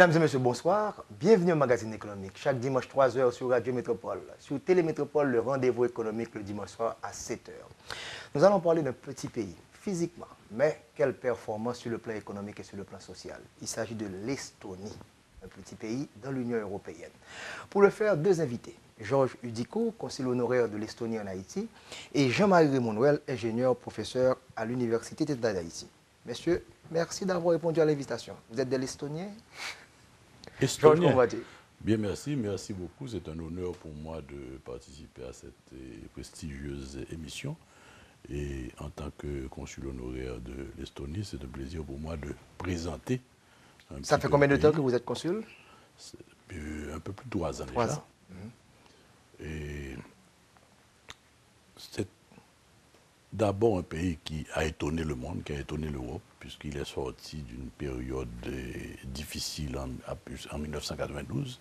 Mesdames et messieurs, bonsoir. Bienvenue au magazine économique. Chaque dimanche 3 heures sur Radio Métropole. Sur Télémétropole, le rendez-vous économique le dimanche soir à 7 heures. Nous allons parler d'un petit pays, physiquement, mais quelle performance sur le plan économique et sur le plan social. Il s'agit de l'Estonie, un petit pays dans l'Union européenne. Pour le faire, deux invités. Georges Udico, conseiller honoraire de l'Estonie en Haïti, et Jean-Marie Raymond, ingénieur, professeur à l'Université d'État d'Haïti. Messieurs, merci d'avoir répondu à l'invitation. Vous êtes de l'Estonien? Estonien. Georges, comment vas-tu? Bien, merci. Merci beaucoup. C'est un honneur pour moi de participer à cette prestigieuse émission. Et en tant que consul honoraire de l'Estonie, c'est un plaisir pour moi de présenter. Ça fait combien de temps que vous êtes consul? Un peu plus de 3 ans déjà. 3 ans. Et c'est d'abord un pays qui a étonné le monde, qui a étonné l'Europe, puisqu'il est sorti d'une période difficile en 1992.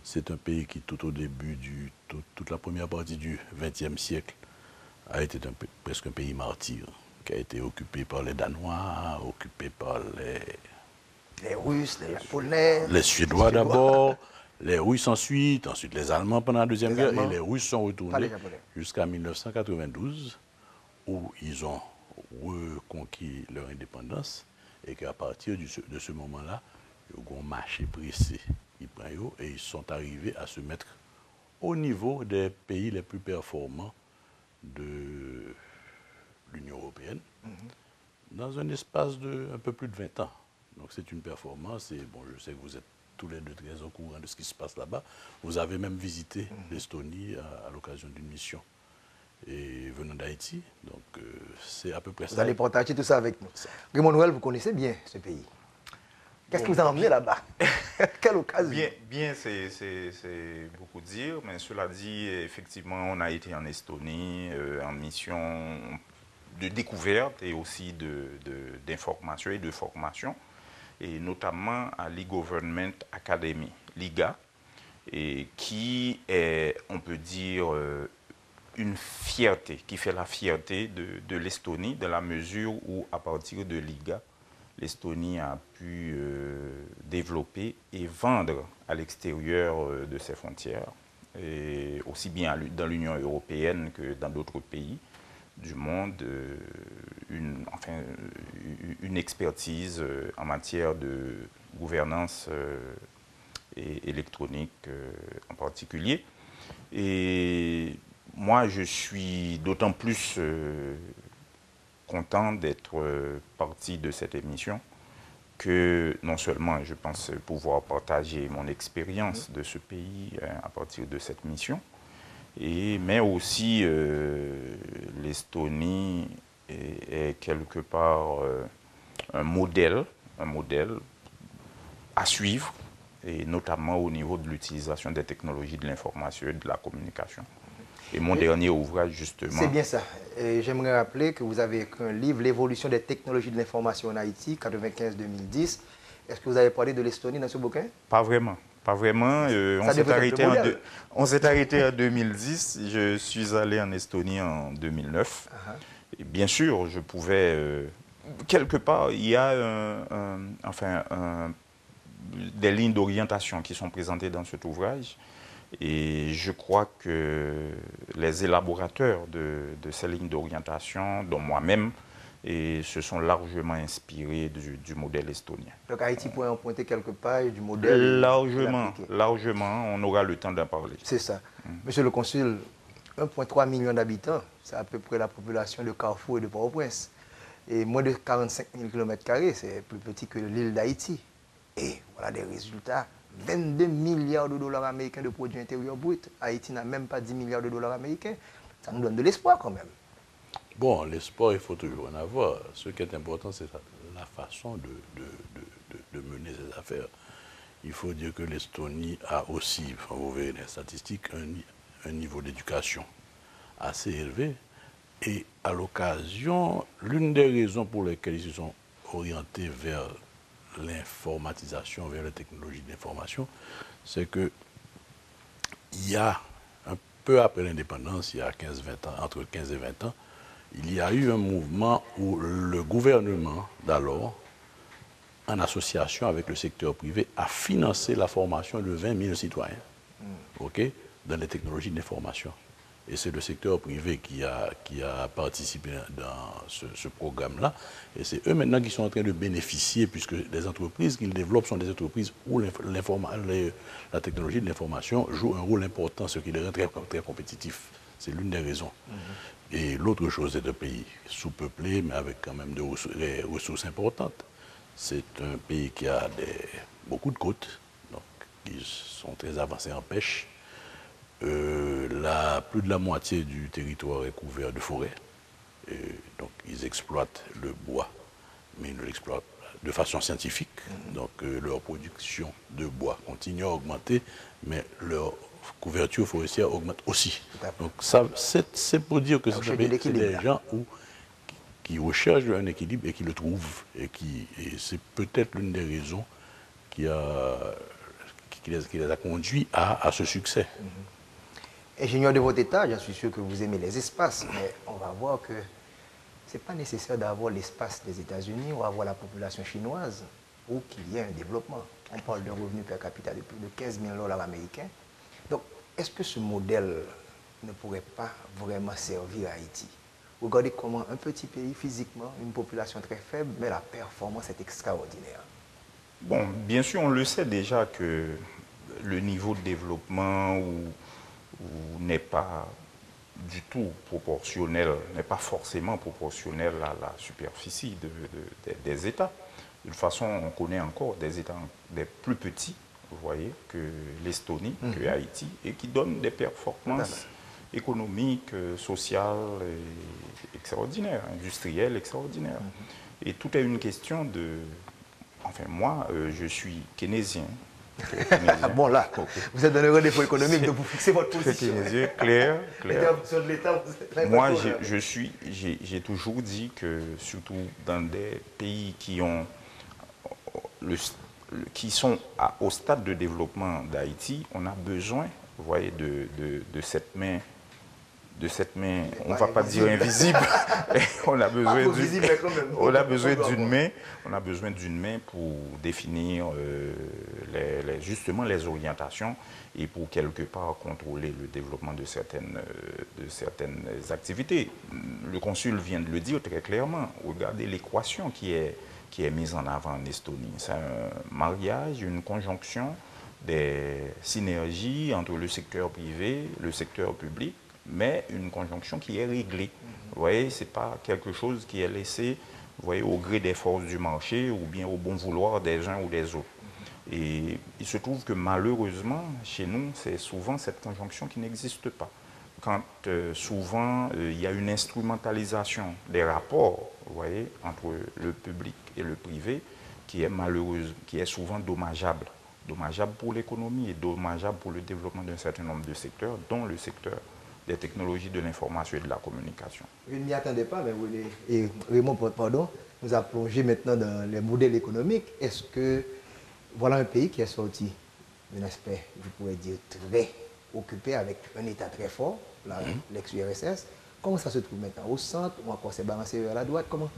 C'est un pays qui, tout au début, toute la première partie du XXe siècle, a été presque un pays martyr, qui a été occupé par les Danois, occupé par les Russes, les Japonais, les Suédois d'abord, les Russes ensuite les Allemands pendant la Deuxième Guerre, et les Russes sont retournés jusqu'à 1992, où ils ont reconquis leur indépendance, et qu'à partir de ce moment-là, ils ont marché pressé, et ils sont arrivés à se mettre au niveau des pays les plus performants de l'Union européenne, dans un espace de un peu plus de 20 ans. Donc c'est une performance, et bon, je sais que vous êtes tous les deux très au courant de ce qui se passe là-bas. Vous avez même visité l'Estonie à l'occasion d'une mission et venant d'Haïti, donc c'est à peu près ça. Vous allez partager tout ça avec nous. Raymond Noël, vous connaissez bien ce pays. Qu'est-ce qui vous a emmené là-bas? Quelle occasion? Bien, c'est beaucoup dire, mais cela dit, effectivement, on a été en Estonie en mission de découverte et aussi d'information et de formation, et notamment à l'e-Government Academy, l'IGA, et qui est, on peut dire, une fierté, qui fait la fierté de l'Estonie, dans la mesure où, à partir de l'IGA, l'Estonie a pu développer et vendre à l'extérieur de ses frontières, et aussi bien dans l'Union européenne que dans d'autres pays du monde, une expertise en matière de gouvernance électronique en particulier. Et moi, je suis d'autant plus content d'être partie de cette émission que non seulement je pense pouvoir partager mon expérience de ce pays à partir de cette mission, mais aussi l'Estonie est quelque part un modèle à suivre, et notamment au niveau de l'utilisation des technologies de l'information et de la communication. Et mon dernier ouvrage, justement... C'est bien ça. J'aimerais rappeler que vous avez écrit un livre, L'évolution des technologies de l'information en Haïti, 95-2010. Est-ce que vous avez parlé de l'Estonie dans ce bouquin? Pas vraiment. Pas vraiment. On s'est arrêté en 2010. Je suis allé en Estonie en 2009. Et bien sûr, je pouvais... quelque part, il y a des lignes d'orientation qui sont présentées dans cet ouvrage. Et je crois que les élaborateurs de ces lignes d'orientation, dont moi-même, se sont largement inspirés du modèle estonien. Donc Haïti pourrait emprunter quelques pages du modèle? Largement, on aura le temps d'en parler. C'est ça. Monsieur le consul, 1,3 million d'habitants, c'est à peu près la population de Carrefour et de Port-au-Prince. Et moins de 45 000 km², c'est plus petit que l'île d'Haïti. Et voilà des résultats. 22 milliards de dollars américains de produits intérieurs bruts. Haïti n'a même pas 10 milliards de dollars américains. Ça nous donne de l'espoir quand même. Bon, l'espoir, il faut toujours en avoir. Ce qui est important, c'est la façon de mener ces affaires. Il faut dire que l'Estonie a aussi, vous verrez les statistiques, un niveau d'éducation assez élevé. Et à l'occasion, l'une des raisons pour lesquelles ils se sont orientés vers l'informatisation, vers les technologies d'information, c'est que il y a un peu après l'indépendance, il y a 15-20 ans, entre 15 et 20 ans, il y a eu un mouvement où le gouvernement d'alors en association avec le secteur privé, a financé la formation de 20 000 citoyens dans les technologies de l'information. Et c'est le secteur privé qui a participé dans ce programme-là. Et c'est eux maintenant qui sont en train de bénéficier, puisque les entreprises qu'ils développent sont des entreprises où la technologie de l'information joue un rôle important, ce qui les rend très, très compétitifs. C'est l'une des raisons. Et l'autre chose, c'est un pays sous-peuplé, mais avec quand même des ressources importantes. C'est un pays qui a beaucoup de côtes, donc qui sont très avancés en pêche. Plus de la moitié du territoire est couvert de forêts. Donc, ils exploitent le bois, mais ils l'exploitent de façon scientifique. Donc, leur production de bois continue à augmenter, mais leur couverture forestière augmente aussi. Donc, c'est pour dire que c'est des gens qui recherchent un équilibre et qui le trouvent. Et c'est peut-être l'une des raisons qui les a conduits à ce succès. Ingénieur de votre État, j'en suis sûr que vous aimez les espaces, mais on va voir que ce n'est pas nécessaire d'avoir l'espace des États-Unis ou avoir la population chinoise pour qu'il y ait un développement. On parle d'un revenu per capita de plus de 15 000 $ américains. Donc, est-ce que ce modèle ne pourrait pas vraiment servir à Haïti? Regardez comment un petit pays, physiquement, une population très faible, mais la performance est extraordinaire. Bon, bien sûr, on le sait déjà que le niveau de développement n'est pas du tout proportionnel, n'est pas forcément proportionnel à la superficie des États. De toute façon, on connaît encore des États des plus petits, vous voyez, que l'Estonie, que Haïti, et qui donnent des performances économiques, sociales, extraordinaires, industrielles extraordinaires. Et tout est une question de... Enfin, moi, je suis keynésien. Ah bon, là, vous êtes dans le rendez-vous économique, donc vous fixez votre position. Clair. Moi, Moi, j'ai toujours dit que, surtout dans des pays qui sont au stade de développement d'Haïti, on a besoin, vous voyez, de cette main, on ne va pas dire invisible, on a besoin d'une main pour définir justement les orientations et pour quelque part contrôler le développement de certaines activités. Le consul vient de le dire très clairement. Regardez l'équation qui est mise en avant en Estonie. C'est un mariage, une conjonction des synergies entre le secteur privé, le secteur public, mais une conjonction qui est réglée. Vous voyez, ce n'est pas quelque chose qui est laissé, vous voyez, au gré des forces du marché ou bien au bon vouloir des uns ou des autres. Et il se trouve que malheureusement, chez nous, c'est souvent cette conjonction qui n'existe pas. Quand souvent il y a une instrumentalisation des rapports, vous voyez, entre le public et le privé, qui est malheureuse, qui est souvent dommageable. Dommageable pour l'économie et dommageable pour le développement d'un certain nombre de secteurs, dont le secteur des technologies de l'information et de la communication. Je ne m'y attendais pas, mais Raymond, pardon, nous a plongé maintenant dans les modèles économiques. Est-ce que voilà un pays qui est sorti d'un aspect, je pourrais dire, très occupé avec un État très fort, l'ex-URSS. Comment ça se trouve maintenant? Au centre ou encore c'est balancé vers la droite? Comment?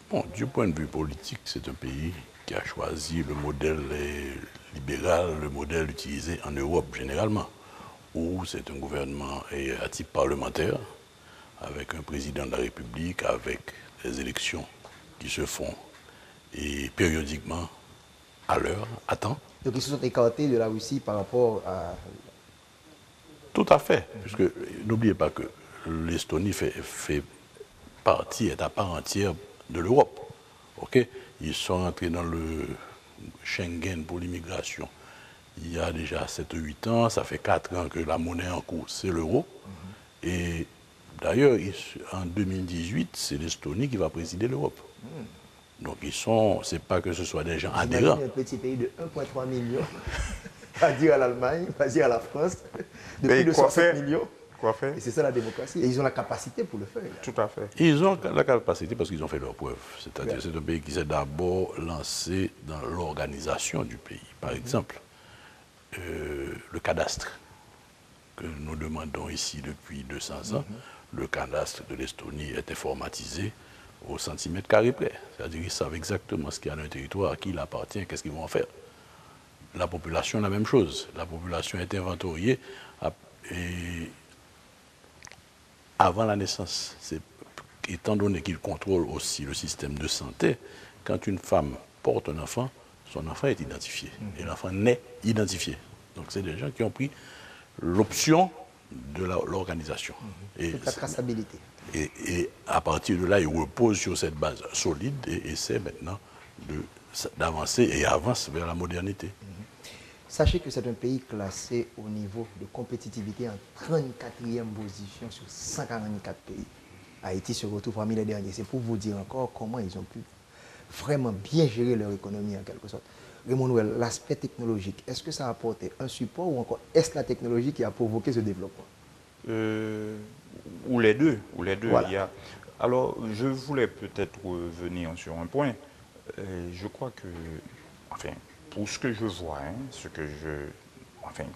Bon, du point de vue politique, c'est un pays qui a choisi le modèle libéral, le modèle utilisé en Europe généralement, où c'est un gouvernement à type parlementaire, avec un président de la République, avec des élections qui se font et périodiquement à l'heure, à temps. Donc ils se sont écartés de la Russie par rapport à... Tout à fait, puisque n'oubliez pas que l'Estonie fait partie, est à part entière de l'Europe. Okay? Ils sont entrés dans le Schengen pour l'immigration il y a déjà 7 ou 8 ans, ça fait 4 ans que la monnaie en cours, c'est l'euro. Et d'ailleurs, en 2018, c'est l'Estonie qui va présider l'Europe. Donc ils sont, c'est pas que ce soit des gens adhérents. Un petit pays de 1,3 million, pas dire à l'Allemagne, pas dire à la France, de plus de 60 millions. Quoi faire? Et c'est ça la démocratie. Et ils ont la capacité pour le faire. Tout à fait. Ils ont la capacité parce qu'ils ont fait leurs preuves. C'est-à-dire c'est un pays qui s'est d'abord lancé dans l'organisation du pays. Par exemple, le cadastre que nous demandons ici depuis 200 ans, le cadastre de l'Estonie est informatisé au centimètre carré près. C'est-à-dire qu'ils savent exactement ce qu'il y a dans un territoire, à qui il appartient, qu'est-ce qu'ils vont en faire. La population, la même chose. La population est inventoriée et avant la naissance. Étant donné qu'ils contrôlent aussi le système de santé, quand une femme porte un enfant, son enfant est identifié. Et l'enfant naît identifié. Donc c'est des gens qui ont pris l'option de l'organisation. Toute la traçabilité. Et à partir de là, ils reposent sur cette base solide et essaient maintenant d'avancer et avancent vers la modernité. Sachez que c'est un pays classé au niveau de compétitivité en 34e position sur 144 pays. Haïti se retrouve parmi les derniers. C'est pour vous dire encore comment ils ont pu vraiment bien gérer leur économie en quelque sorte. Raymond Noël, l'aspect technologique, est-ce que ça a apporté un support ou encore est-ce la technologie qui a provoqué ce développement? Ou les deux. Voilà. Alors, je voulais peut-être revenir sur un point. Je crois que, enfin, pour ce que je vois,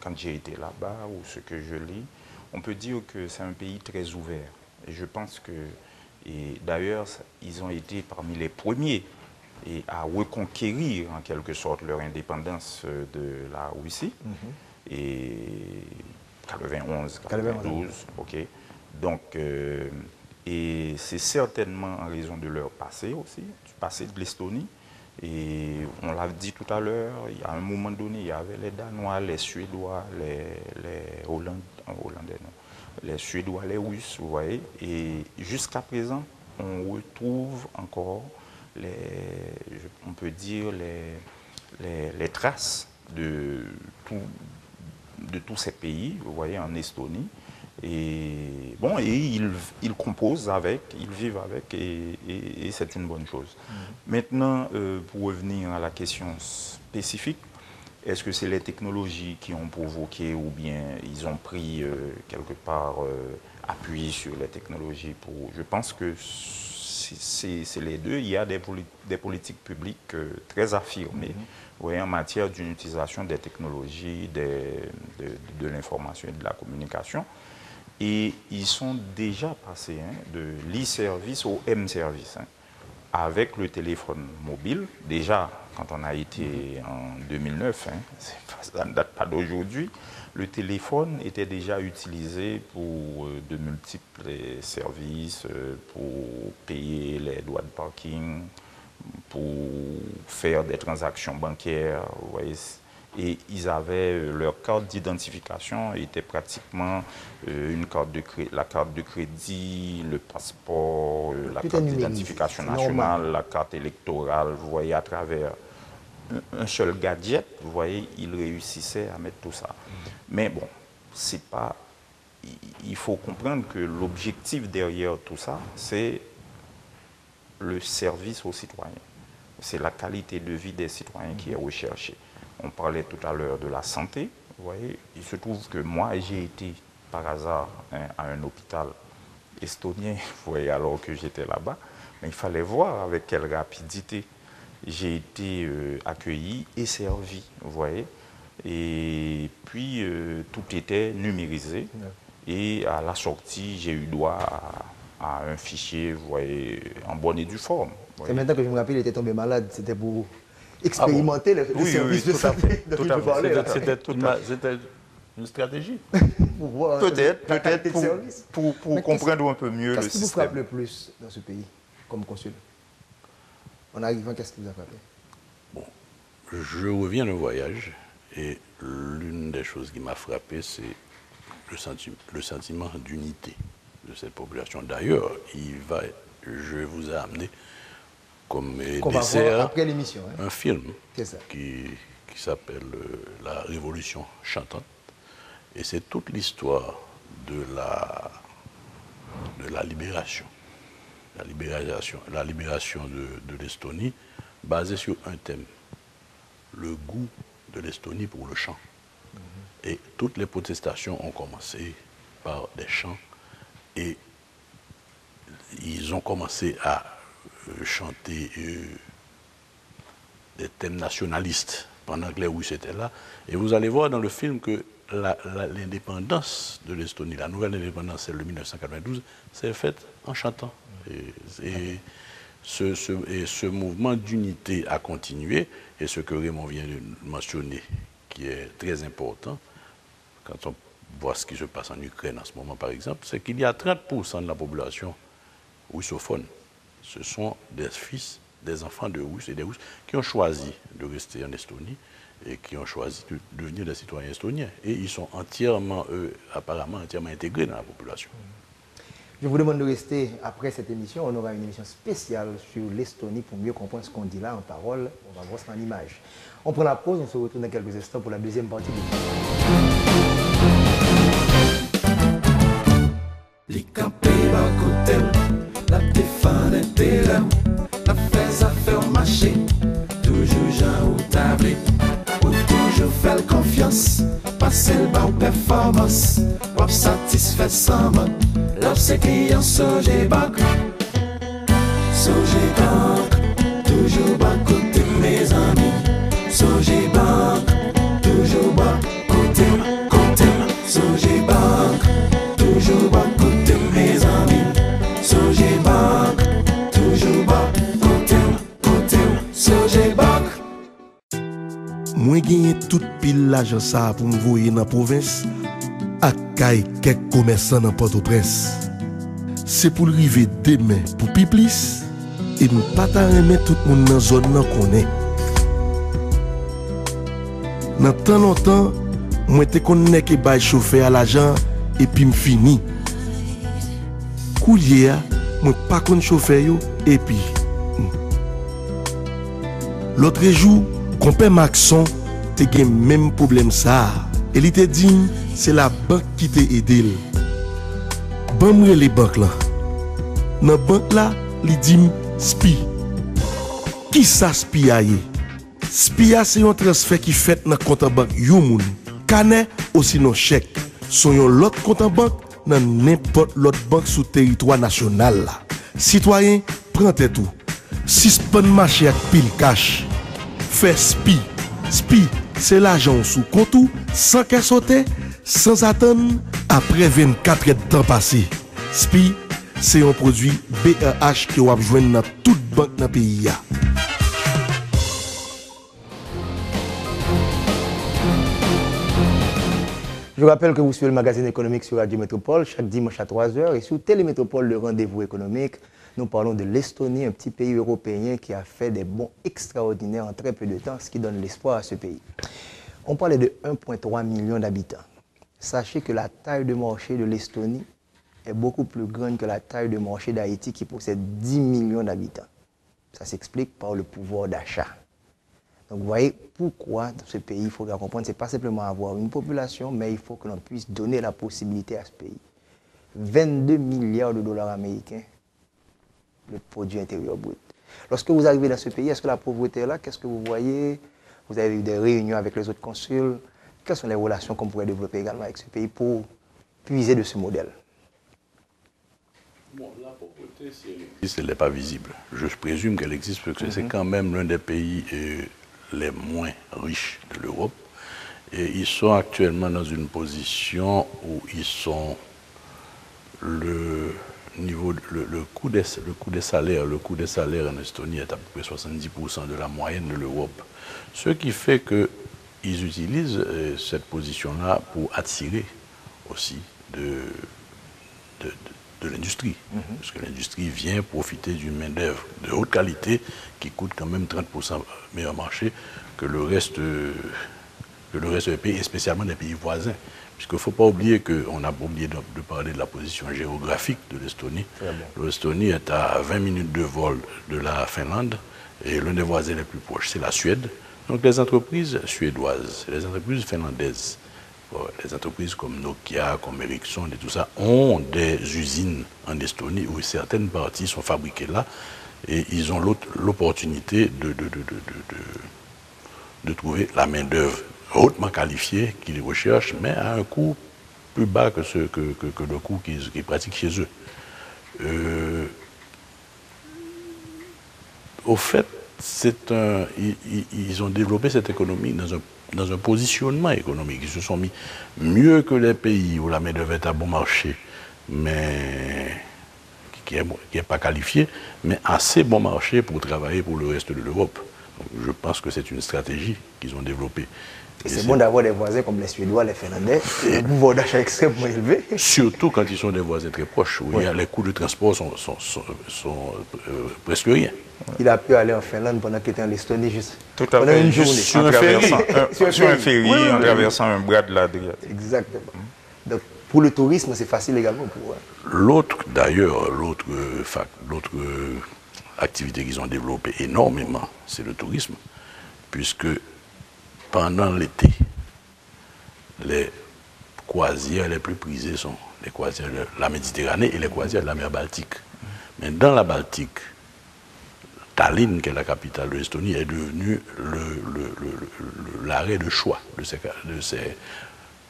quand j'ai été là-bas ou ce que je lis, on peut dire que c'est un pays très ouvert. Et je pense que, et d'ailleurs, ils ont été parmi les premiers à reconquérir en quelque sorte leur indépendance de la Russie. Et 91, 92, ok. Donc, et c'est certainement en raison de leur passé aussi, du passé de l'Estonie. Et on l'a dit tout à l'heure, il y a un moment donné, il y avait les Danois, les Suédois, les Hollandais, non, les Suédois, les Russes, vous voyez. Et jusqu'à présent, on retrouve encore on peut dire les traces de tous ces pays, vous voyez, en Estonie. Et bon, et ils composent avec, ils vivent avec, et c'est une bonne chose. Maintenant, pour revenir à la question spécifique, est-ce que c'est les technologies qui ont provoqué ou bien ils ont pris quelque part appui sur les technologies Je pense que c'est les deux. Il y a des politiques publiques très affirmées en matière d'une utilisation des technologies, de l'information et de la communication. Et ils sont déjà passés de l'e-service au M-service. Avec le téléphone mobile, déjà, quand on a été en 2009, ça ne date pas d'aujourd'hui, le téléphone était déjà utilisé pour de multiples services, pour payer les droits de parking, pour faire des transactions bancaires, vous voyez. Et ils avaient leur carte d'identification était pratiquement la carte de crédit, le passeport, la carte d'identification nationale, la carte électorale, vous voyez, à travers un seul gadget, vous voyez, ils réussissaient à mettre tout ça. Mais bon, c'est pas. Il faut comprendre que l'objectif derrière tout ça, c'est le service aux citoyens. C'est la qualité de vie des citoyens qui est recherchée. On parlait tout à l'heure de la santé, vous voyez. Il se trouve que moi, j'ai été par hasard à un hôpital estonien, vous voyez, alors que j'étais là-bas. Mais il fallait voir avec quelle rapidité j'ai été accueilli et servi, vous voyez. Et puis, tout était numérisé. Et à la sortie, j'ai eu droit à un fichier, vous voyez, en bonne et due forme. C'est maintenant que je me rappelle, il était tombé malade, c'était pour expérimenter le service de santé dont je parlais. C'était une stratégie. Peut-être pour comprendre un peu mieux le système. Qu'est-ce qui vous frappe le plus dans ce pays, comme consul? En arrivant, qu'est-ce qui vous a frappé? Bon, je reviens d'un voyage et l'une des choses qui m'a frappé, c'est le sentiment d'unité de cette population. D'ailleurs, je vous ai amené comme dessert après l'émission, un film qui s'appelle La Révolution chantante. Et c'est toute l'histoire de la libération. La libération de l'Estonie, basée sur un thème, le goût de l'Estonie pour le chant. Et toutes les protestations ont commencé par des chants et ils ont commencé à chanter des thèmes nationalistes pendant que les Russes étaient là. Et vous allez voir dans le film que l'indépendance de l'Estonie, la nouvelle indépendance, celle de 1992, s'est faite en chantant. Et ce mouvement d'unité a continué, et ce que Raymond vient de mentionner, qui est très important, quand on voit ce qui se passe en Ukraine en ce moment, par exemple, c'est qu'il y a 30% de la population russophone. Ce sont des fils, des enfants de Russes et des Russes qui ont choisi de rester en Estonie et qui ont choisi de devenir des citoyens estoniens. Et ils sont entièrement, apparemment, entièrement intégrés dans la population. Je vous demande de rester après cette émission. On aura une émission spéciale sur l'Estonie pour mieux comprendre ce qu'on dit là en parole. On va voir ça en image. On prend la pause, on se retrouve dans quelques instants pour la deuxième partie de l'émission. Les campés à côté, la défense intérêt, la fais à faire marcher, toujours Jean ou tablé, ou toujours faire confiance, passer le bas performance, ou satisfait sans mode, lorsque client soge banque, toujours bas côté mes amis, soge banque, toujours bas côté, soge banque, toujours bas côté mes amis, soge banque, toujours bas côté, soge banque. Moi gagné toute pile l'argent ça pour me voyer dans la province à quelques commerçants dans Port-au-Prince. C'est pour arriver demain pour Piplis et nous pas remettre tout le monde dans la zone qu'on est. Dans tant longtemps, moi te connais que bail chauffeur à l'argent et puis me fini. Coulier, moi pas connais chauffeur yo et puis l'autre jour, compère Maxon te gen même problème ça. Et il te dit c'est la banque qui t'a aidé. Bon moi les banques là. Dans banque là, il dit SPI. Qui ça SPI a? SPI c'est un transfert qui fait dans compte en banque yo moun. Canet aussi non chèque. Son yon l'autre compte en banque dans n'importe l'autre banque sous territoire national là. Citoyen, prends-toi tout. Suspend marché avec pile cash. Fais SPI. SPI, c'est l'argent sous compte sans qu'elle saute, sans attendre, après 24 heures de temps passé. SPI, c'est un produit BEH que vous avez joué dans toute banque dans le pays. Je vous rappelle que vous suivez le magazine économique sur Radio Métropole chaque dimanche à 3h et sur Télémétropole, le rendez-vous économique. Nous parlons de l'Estonie, un petit pays européen qui a fait des bonds extraordinaires en très peu de temps, ce qui donne l'espoir à ce pays. On parlait de 1,3 million d'habitants. Sachez que la taille de marché de l'Estonie est beaucoup plus grande que la taille de marché d'Haïti qui possède 10 millions d'habitants. Ça s'explique par le pouvoir d'achat. Donc vous voyez pourquoi dans ce pays, il faut bien comprendre, ce n'est pas simplement avoir une population, mais il faut que l'on puisse donner la possibilité à ce pays. 22 milliards de dollars américains, le produit intérieur brut. Lorsque vous arrivez dans ce pays, est-ce que la pauvreté est là? Qu'est-ce que vous voyez? Vous avez eu des réunions avec les autres consuls. Quelles sont les relations qu'on pourrait développer également avec ce pays pour puiser de ce modèle? Bon, la pauvreté, si elle existe, elle n'est pas visible. Je présume qu'elle existe parce que c'est quand même l'un des pays les moins riches de l'Europe. Et ils sont actuellement dans une position où ils sont le coût des salaires en Estonie est à peu près 70% de la moyenne de l'Europe. Ce qui fait qu'ils utilisent cette position-là pour attirer aussi de l'industrie. Parce que l'industrie vient profiter d'une main-d'œuvre de haute qualité qui coûte quand même 30% meilleur marché que le reste des pays, et spécialement des pays voisins. Puisqu'il ne faut pas oublier qu'on a oublié de parler de la position géographique de l'Estonie. L'Estonie est à 20 minutes de vol de la Finlande et l'un des voisins les plus proches, c'est la Suède. Donc les entreprises suédoises, les entreprises finlandaises, les entreprises comme Nokia, comme Ericsson et tout ça, ont des usines en Estonie où certaines parties sont fabriquées là et ils ont l'opportunité de trouver la main-d'œuvre hautement qualifiés qu'ils recherchent, mais à un coût plus bas que le coût qu'ils pratiquent chez eux. Au fait, ils ont développé cette économie dans un positionnement économique. Ils se sont mis mieux que les pays où la main-d'œuvre est à bon marché, mais qui est pas qualifié, mais assez bon marché pour travailler pour le reste de l'Europe. Je pense que c'est une stratégie qu'ils ont développée. Et c'est bon d'avoir des voisins comme les Suédois, les Finlandais, un pouvoir d'achat extrêmement élevé. Surtout quand ils sont des voisins très proches, où les coûts de transport sont presque rien. Il a pu aller en Finlande pendant qu'il était en Estonie, juste tout à pendant fait, une journée. Sur un ferry, en traversant un bras de l'Adriatique. Exactement. Donc pour le tourisme, c'est facile également pour eux. L'autre activité qu'ils ont développée énormément, c'est le tourisme, puisque pendant l'été, les croisières les plus prisées sont les croisières de la Méditerranée et les croisières de la mer Baltique. Mais dans la Baltique, Tallinn, qui est la capitale de l'Estonie, est devenue l'arrêt de choix de ces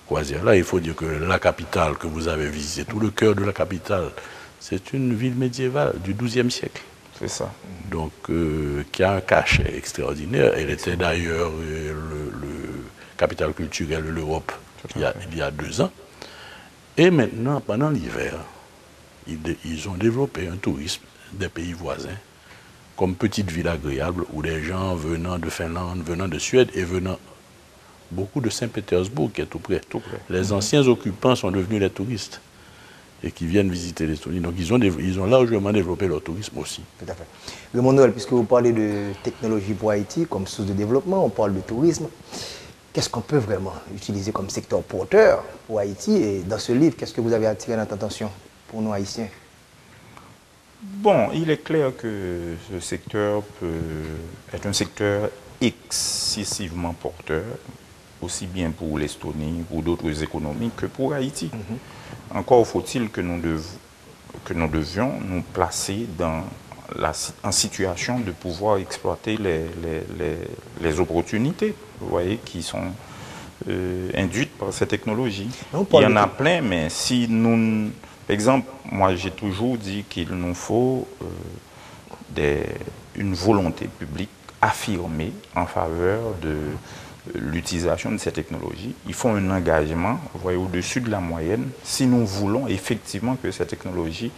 croisières-là. Il faut dire que la capitale que vous avez visitée, tout le cœur de la capitale, c'est une ville médiévale du XIIe siècle. C'est ça. Donc, qui a un cachet extraordinaire. Elle était d'ailleurs le capitale culturelle de l'Europe il y a 2 ans. Et maintenant, pendant l'hiver, ils ont développé un tourisme des pays voisins comme petite ville agréable où des gens venant de Finlande, venant de Suède et venant beaucoup de Saint-Pétersbourg qui est tout près. Les anciens occupants sont devenus les touristes et qui viennent visiter l'Estonie. Donc ils ont largement développé leur tourisme aussi. Tout à fait. Raymond Noël, puisque vous parlez de technologie pour Haïti comme source de développement, on parle de tourisme. Qu'est-ce qu'on peut vraiment utiliser comme secteur porteur pour Haïti? Et dans ce livre, qu'est-ce que vous avez attiré notre attention pour nous Haïtiens? Bon, il est clair que ce secteur est un secteur excessivement porteur, aussi bien pour l'Estonie, pour d'autres économies, que pour Haïti. Encore faut-il que nous devions nous placer en situation de pouvoir exploiter les opportunités, vous voyez, qui sont induites par cette technologie. Il y en a plein, mais si nous... Par exemple, moi j'ai toujours dit qu'il nous faut une volonté publique affirmée en faveur de l'utilisation de ces technologies. Il faut un engagement, vous voyez, au-dessus de la moyenne, si nous voulons effectivement que ces technologies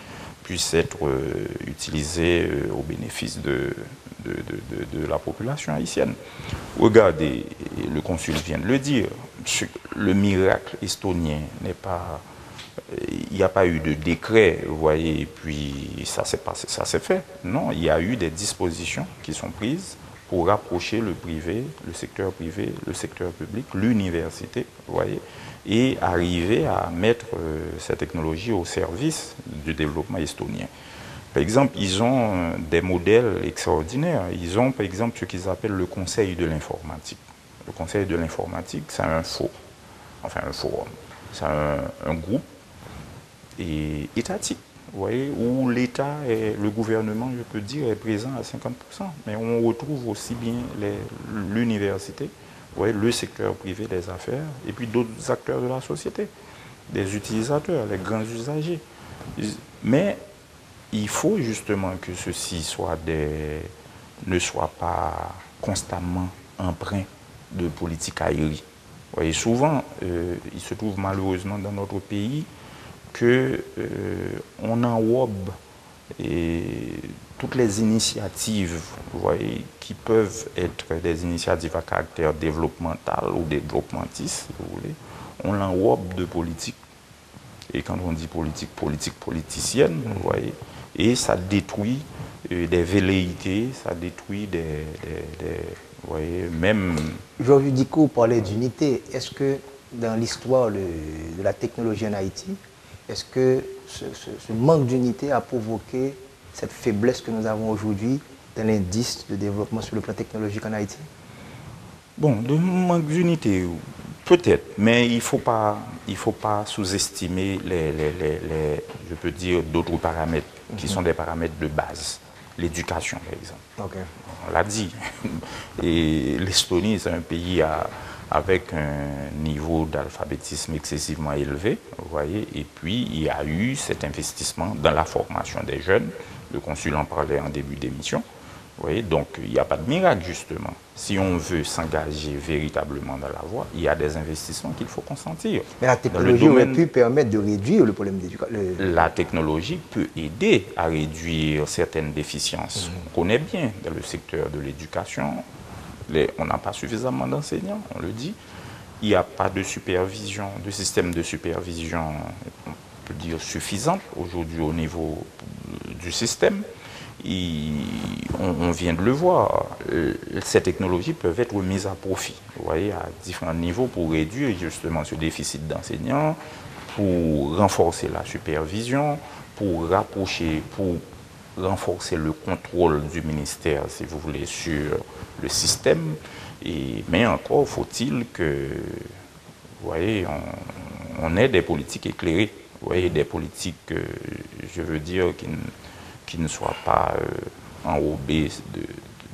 puissent être utilisées au bénéfice de la population haïtienne. Regardez, le consul vient de le dire, le miracle estonien n'est pas... Il n'y a pas eu de décret, vous voyez, et puis ça s'est passé, ça s'est fait. Non, il y a eu des dispositions qui sont prises pour rapprocher le privé, le secteur privé, le secteur public, l'université, vous voyez, et arriver à mettre ces technologies au service du développement estonien. Par exemple, ils ont des modèles extraordinaires. Ils ont, par exemple, ce qu'ils appellent le Conseil de l'informatique. Le Conseil de l'informatique, c'est un forum, c'est un groupe étatique, vous voyez, où l'État et le gouvernement, je peux dire, est présent à 50%. Mais on retrouve aussi bien l'université, vous voyez, le secteur privé des affaires, et puis d'autres acteurs de la société, des utilisateurs, les grands usagers. Mais il faut justement que ceci ne soit pas constamment empreint de politique aérienne. Vous voyez, souvent, il se trouve malheureusement dans notre pays qu'on enrobe toutes les initiatives, vous voyez, qui peuvent être des initiatives à caractère développemental ou développementiste, vous voulez, on l'enrobe de politique. Et quand on dit politique, politicienne, vous voyez, et ça détruit des velléités, ça détruit vous voyez, même... Georges Dicot parlait d'unité. Est-ce que dans l'histoire de la technologie en Haïti, est-ce que ce manque d'unité a provoqué cette faiblesse que nous avons aujourd'hui dans l'indice de développement sur le plan technologique en Haïti? Bon, de manque d'unité, peut-être, mais il ne faut pas sous-estimer je peux dire, d'autres paramètres qui sont des paramètres de base. L'éducation, par exemple. Okay. On l'a dit. Et l'Estonie, c'est un pays avec un niveau d'alphabétisme excessivement élevé, vous voyez, et puis il y a eu cet investissement dans la formation des jeunes, le consul en parlait en début d'émission, Vous voyez, donc il n'y a pas de miracle, justement. Si on veut s'engager véritablement dans la voie, il y a des investissements qu'il faut consentir. Mais la technologie aurait pu permettre de réduire le problème d'éducation. La technologie peut aider à réduire certaines déficiences. On connaît bien dans le secteur de l'éducation, on n'a pas suffisamment d'enseignants, on le dit. Il n'y a pas de supervision, de système de supervision, on peut dire, suffisant aujourd'hui au niveau du système. On vient de le voir, ces technologies peuvent être mises à profit, vous voyez, à différents niveaux pour réduire justement ce déficit d'enseignants, pour renforcer la supervision, pour rapprocher, pour renforcer le contrôle du ministère, si vous voulez, sur le système. Mais encore faut-il que, vous voyez, on ait des politiques éclairées, vous voyez, des politiques, je veux dire, qui ne soient pas enrobées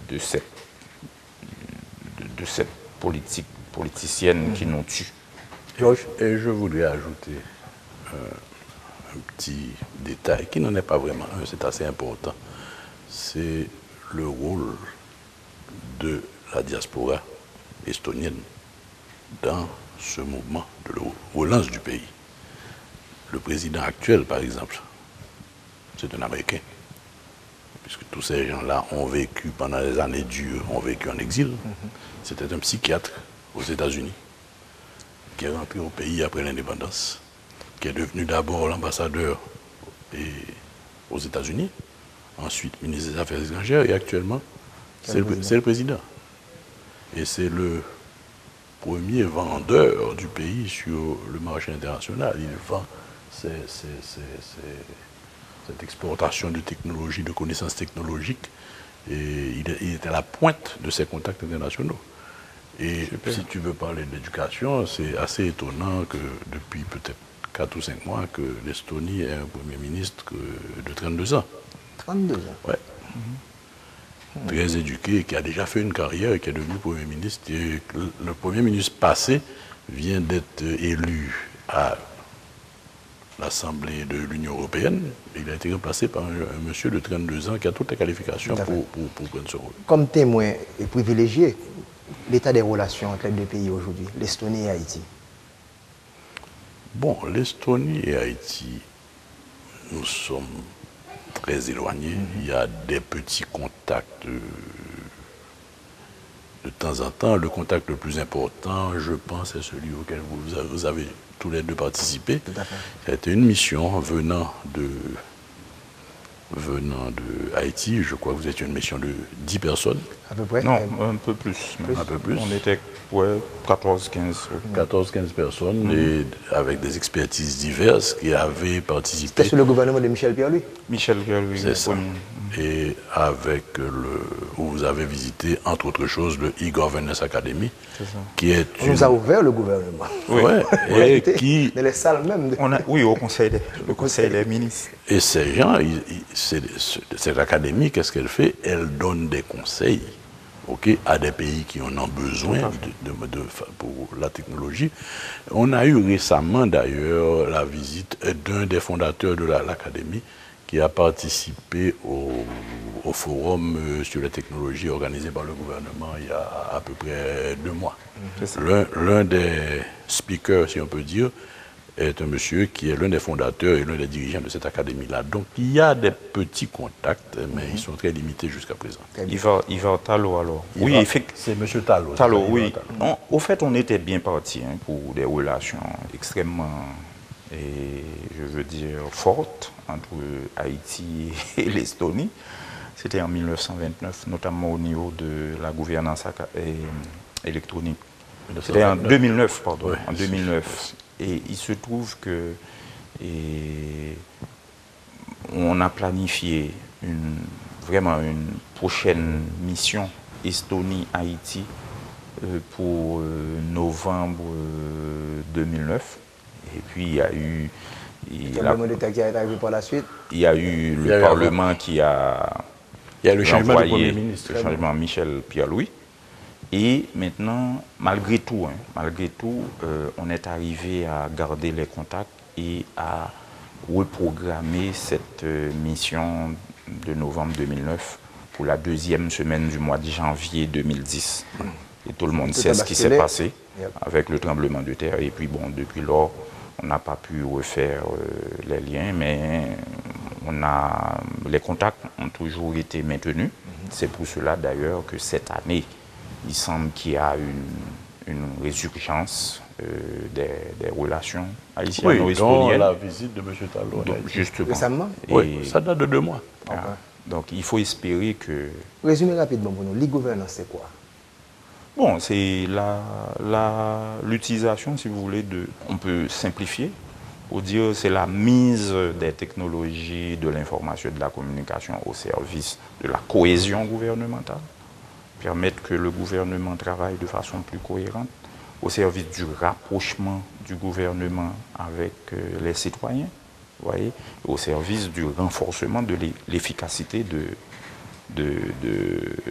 de cette politique politicienne qui nous tue. Georges, et je voudrais ajouter un petit détail qui n'en est pas vraiment un, c'est assez important. C'est le rôle de la diaspora estonienne dans ce mouvement de relance du pays. Le président actuel, par exemple, c'est un Américain, puisque tous ces gens-là ont vécu pendant des années dures, ont vécu en exil. C'était un psychiatre aux États-Unis qui est rentré au pays après l'indépendance, qui est devenu d'abord l'ambassadeur aux États-Unis, ensuite ministre des Affaires étrangères, et actuellement, c'est le président. Et c'est le premier vendeur du pays sur le marché international. Il vend cette exportation de technologies, de connaissances technologiques, et il est à la pointe de ces contacts internationaux. Et si tu veux parler de l'éducation, c'est assez étonnant que depuis peut-être 4 ou 5 mois que l'Estonie ait un Premier ministre de 32 ans. 32 ans? Ouais. Très éduqué, qui a déjà fait une carrière et qui est devenu Premier ministre. Et le Premier ministre passé vient d'être élu à l'Assemblée de l'Union européenne. Il a été remplacé par un monsieur de 32 ans qui a toutes les qualifications pour prendre ce rôle. Comme témoin et privilégié, l'état des relations entre les deux pays aujourd'hui, l'Estonie et Haïti? Bon, l'Estonie et Haïti, nous sommes très éloignés. Il y a des petits contacts de temps en temps. Le contact le plus important, je pense, est celui auquel vous avez tous les deux participé. Tout à fait. C'était une mission venant de Haïti. Je crois que vous étiez une mission de 10 personnes. À peu près? Non, un peu plus. Un peu plus. On était 14-15. 14-15 personnes, et avec des expertises diverses qui avaient participé. C'était sous le gouvernement de Michel Pierre-Louis? Michel Pierre-Louis. C'est ça. Et avec où vous avez visité, entre autres choses, le e-Governance Academy, qui est On nous a ouvert le gouvernement. Oui. Et qui... Dans les salles même. Oui, au conseil des ministres. Et ces gens, cette académie, qu'est-ce qu'elle fait? Elle donne des conseils, à des pays qui en ont besoin pour la technologie. On a eu récemment, d'ailleurs, la visite d'un des fondateurs de l'académie, qui a participé au forum sur les technologies organisé par le gouvernement il y a à peu près 2 mois. L'un des speakers, si on peut dire, est un monsieur qui est l'un des fondateurs et l'un des dirigeants de cette académie-là. Donc il y a des petits contacts, mais ils sont très limités jusqu'à présent. Yvan Talot, alors. Oui, effectivement. C'est M. Talot. Talot, oui. Au fait, on était bien parti pour des relations extrêmement, je veux dire, fortes entre Haïti et l'Estonie. C'était en 1929, notamment au niveau de la gouvernance électronique. C'était en 2009, pardon. Oui, en 2009. Et il se trouve que on a planifié vraiment une prochaine mission Estonie-Haïti pour novembre 2009. Et puis il y a eu... Il y a arrivé par la suite. Il y a eu le Parlement qui a... Il y a le changement de Premier ministre. Le changement Michel Pierre-Louis. Et maintenant, malgré tout, on est arrivé à garder les contacts et à reprogrammer cette mission de novembre 2009 pour la deuxième semaine du mois de janvier 2010. Et tout le monde sait ce qui s'est passé avec le tremblement de terre. Et puis bon, depuis lors, on n'a pas pu refaire les liens, mais les contacts ont toujours été maintenus. C'est pour cela d'ailleurs que cette année, il semble qu'il y a une résurgence des relations haïtiano-estoniennes. La visite de M. Talon. Justement. Récemment? Oui, ça date de 2 mois. Donc il faut espérer que... Résumez rapidement pour nous, l'e-gouvernance c'est quoi? Bon, c'est l'utilisation, si vous voulez, on peut simplifier, pour dire c'est la mise des technologies de l'information et de la communication au service de la cohésion gouvernementale, permettre que le gouvernement travaille de façon plus cohérente, au service du rapprochement du gouvernement avec les citoyens, vous voyez, au service du renforcement de l'efficacité de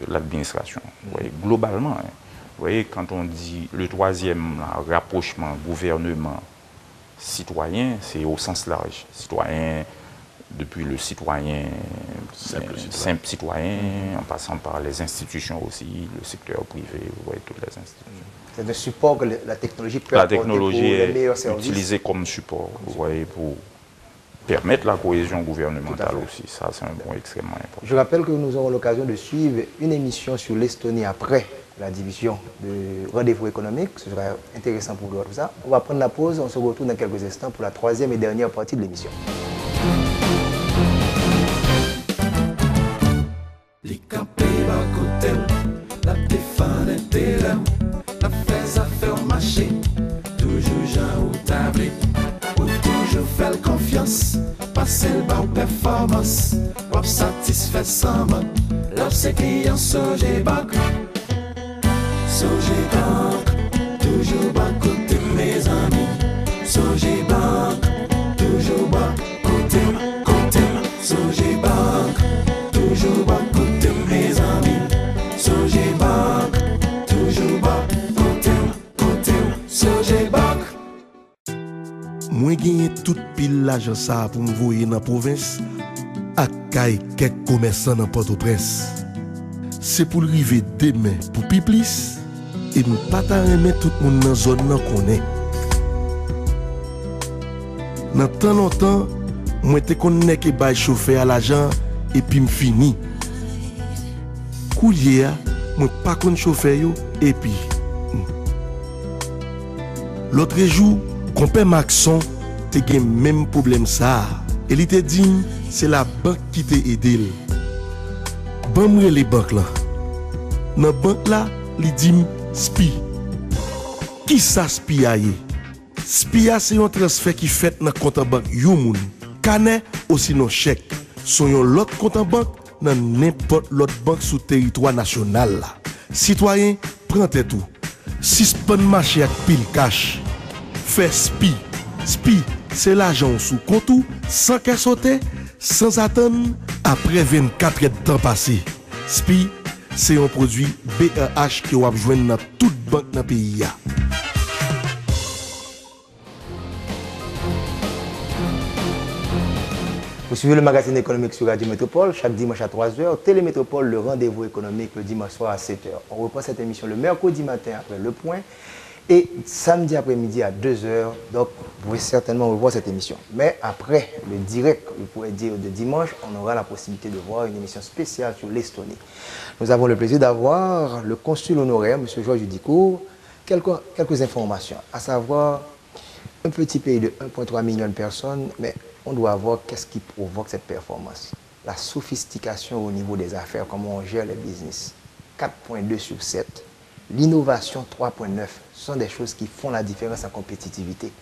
l'administration. Globalement, hein, vous voyez, quand on dit le troisième, rapprochement gouvernement-citoyen, c'est au sens large. Citoyen, depuis le citoyen, simple citoyen, en passant par les institutions aussi, le secteur privé, vous voyez, toutes les institutions. C'est un support que la technologie peut la apporter technologie pour les est meilleurs services. utilisée comme support, vous voyez, pour permettre la cohésion gouvernementale aussi. Ça, c'est un point extrêmement important. Je rappelle que nous aurons l'occasion de suivre une émission sur l'Estonie après la division de rendez-vous économique. Ce sera intéressant pour tout ça. On va prendre la pause. On se retrouve dans quelques instants pour la troisième et dernière partie de l'émission. Les campés bas côté, la défense intérêt, la fais affaire marché, toujours gens au tablé, ou toujours faire confiance, passer le bas performance, pour satisfaire sans manque, leurs clients Sogé Banque, Sogé Banque, toujours bas côté mes amis, Sogé Banque, toujours bas côté, Sogé Banque, toujours bas côté mes amis, Sogé Banque, toujours bas côté, Sogé Banque. Moi gagné toute pile l'argent ça pour me voyer dans la province à caille quelques commerçants dans Port-au-Prince. C'est pour arriver demain pour Piplis et me pas remettre tout le monde dans la zone qu'on est. Dans tant longtemps, moi te connais que bail chauffeur à l'argent et puis me fini. Coulier, moi pas connais chauffeur yo et puis l'autre jour, compère Maxon te gen même problème ça. Et il te dit c'est la banque qui t'a aidé. Bon moi les banques là. Dans banque là, il dit SPI. Qui ça SPI a? SPI c'est un transfert qui fait dans compte en banque yon moun. Canet ou sinon chèque. Son yon l'autre compte en banque dans n'importe l'autre banque sous territoire national là. Citoyen, prends tes tout. Suspend marché avec pile cash. Fais SPI. SPI, c'est l'argent sous compte sans qu'elle saute, sans attendre, après 24 heures de temps passé. SPI, c'est un produit BEH que vous avez joué dans toute banque dans le pays. Vous suivez le magazine économique sur Radio Métropole, chaque dimanche à 3h, Télémétropole, le rendez-vous économique le dimanche soir à 7h. On reprend cette émission le mercredi matin après Le Point et samedi après-midi à 2h. Donc, vous pouvez certainement revoir cette émission. Mais après le direct, vous pouvez dire de dimanche, on aura la possibilité de voir une émission spéciale sur l'Estonie. Nous avons le plaisir d'avoir le consul honoraire, M. Georges Dicourt, quelques informations, à savoir un petit pays de 1,3 million de personnes, mais on doit voir qu'est-ce qui provoque cette performance. La sophistication au niveau des affaires, comment on gère les business. 4,2 sur 7. L'innovation 3,9. Ce sont des choses qui font la différence en compétitivité.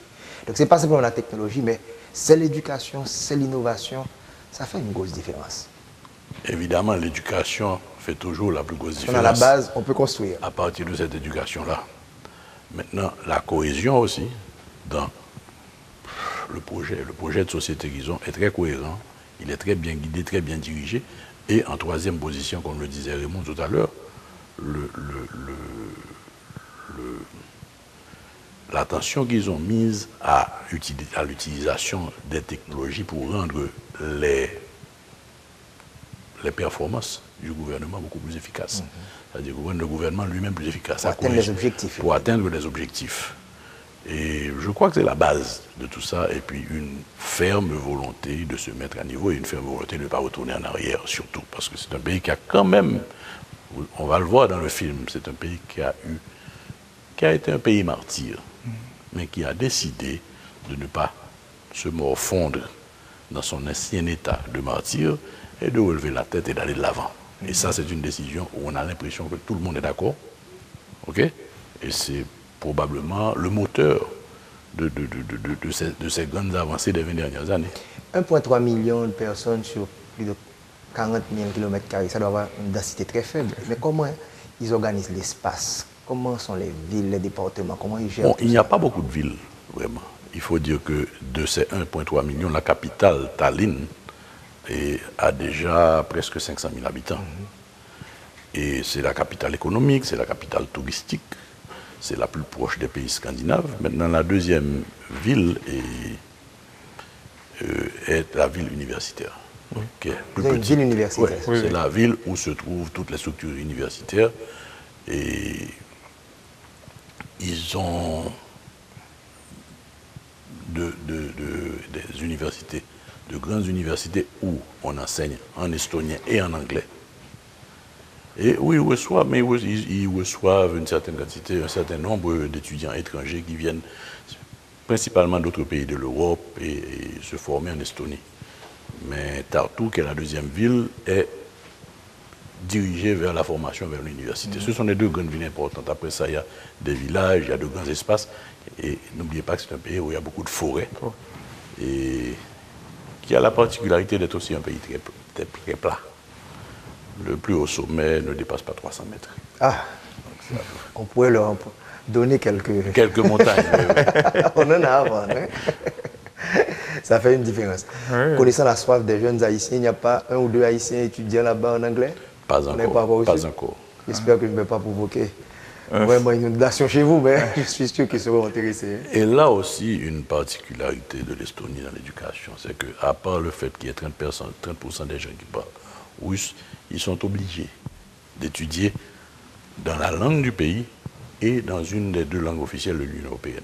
Donc ce n'est pas simplement la technologie, mais c'est l'éducation, c'est l'innovation. Ça fait une grosse différence. Évidemment, l'éducation fait toujours la plus grosse différence. À la base, on peut construire. À partir de cette éducation-là. Maintenant, la cohésion aussi, dans le projet de société qu'ils ont est très cohérent, il est très bien guidé, très bien dirigé. Et en troisième position, comme le disait Raymond tout à l'heure, l'attention qu'ils ont mise à l'utilisation des technologies pour rendre les performances du gouvernement beaucoup plus efficaces. C'est-à-dire le gouvernement lui-même plus efficace. Pour atteindre les objectifs. Pour atteindre les objectifs. Et je crois que c'est la base de tout ça. Et puis une ferme volonté de se mettre à niveau et une ferme volonté de ne pas retourner en arrière, surtout. Parce que c'est un pays qui a quand même, on va le voir dans le film, c'est un pays qui a été un pays martyr, mais qui a décidé de ne pas se morfondre dans son ancien état de martyr et de relever la tête et d'aller de l'avant. Et ça, c'est une décision où on a l'impression que tout le monde est d'accord. OK? Et c'est probablement le moteur de ces grandes avancées des 20 dernières années. 1,3 million de personnes sur plus de 40 000 km², ça doit avoir une densité très faible. Mais comment ils organisent l'espace? Comment sont les villes, les départements? Comment ils gèrent? Bon, il n'y a pas beaucoup de villes, vraiment. Il faut dire que de ces 1,3 million, la capitale, Tallinn, a déjà presque 500 000 habitants. Et c'est la capitale économique, c'est la capitale touristique, c'est la plus proche des pays scandinaves. Maintenant, la deuxième ville est la ville universitaire. Qui est plus petite. Une ville universitaire. Ouais, c'est la ville où se trouvent toutes les structures universitaires. Et ils ont des universités, de grandes universités où on enseigne en estonien et en anglais. Et où ils reçoivent, ils reçoivent une certaine quantité, un certain nombre d'étudiants étrangers qui viennent principalement d'autres pays de l'Europe et se former en Estonie. Mais Tartu, qui est la deuxième ville, est dirigée vers la formation, vers l'université. Ce sont les deux grandes villes importantes. Après ça, il y a des villages, il y a de grands espaces. Et n'oubliez pas que c'est un pays où il y a beaucoup de forêts. Et qui a la particularité d'être aussi un pays très plat. Le plus haut sommet ne dépasse pas 300 mètres. Ah, on pourrait leur donner quelques montagnes. Oui. On en a avant. Hein? Ça fait une différence. Oui. Connaissant la soif des jeunes Haïtiens, il n'y a pas un ou deux Haïtiens étudiants là-bas en anglais? Pas encore. J'espère que je ne vais pas provoquer vraiment une inondation chez vous, mais je suis sûr qu'ils seront intéressés. Et là aussi, une particularité de l'Estonie dans l'éducation, c'est qu'à part le fait qu'il y ait 30% des gens qui parlent russe, ils sont obligés d'étudier dans la langue du pays et dans une des deux langues officielles de l'Union européenne,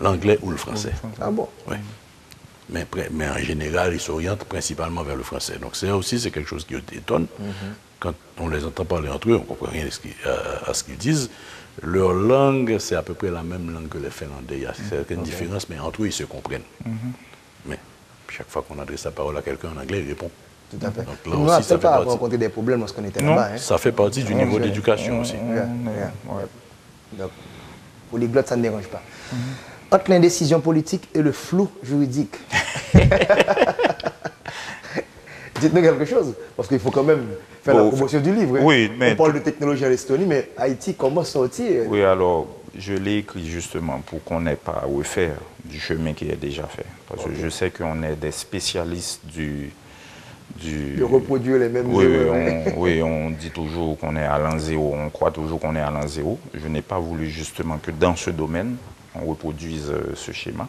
l'anglais ou le français. Ah bon? Oui. Mais en général, ils s'orientent principalement vers le français. Donc c'est quelque chose qui étonne. Quand on les entend parler entre eux, on ne comprend rien à ce qu'ils disent. Leur langue, c'est à peu près la même langue que les Finlandais. Il y a certaines différences, mais entre eux, ils se comprennent. Mais chaque fois qu'on adresse la parole à quelqu'un en anglais, il répond. Tout à fait. Donc là aussi, ça fait pas rencontré des problèmes lorsqu'on était là-bas. Hein? Ça fait partie du niveau d'éducation aussi. Donc, pour les glottes, ça ne dérange pas. Entre l'indécision politique et le flou juridique. Dites-nous quelque chose, parce qu'il faut quand même faire la promotion du livre. Oui, mais on parle de technologie en Estonie, mais Haïti, comment sortir? Oui, alors, je l'ai écrit justement pour qu'on n'ait pas à refaire du chemin qui est déjà fait. Parce que je sais qu'on est des spécialistes de reproduire les mêmes erreurs. Oui, on dit toujours qu'on est à l'an zéro, on croit toujours qu'on est à l'an zéro. Je n'ai pas voulu justement que dans ce domaine, on reproduise ce schéma.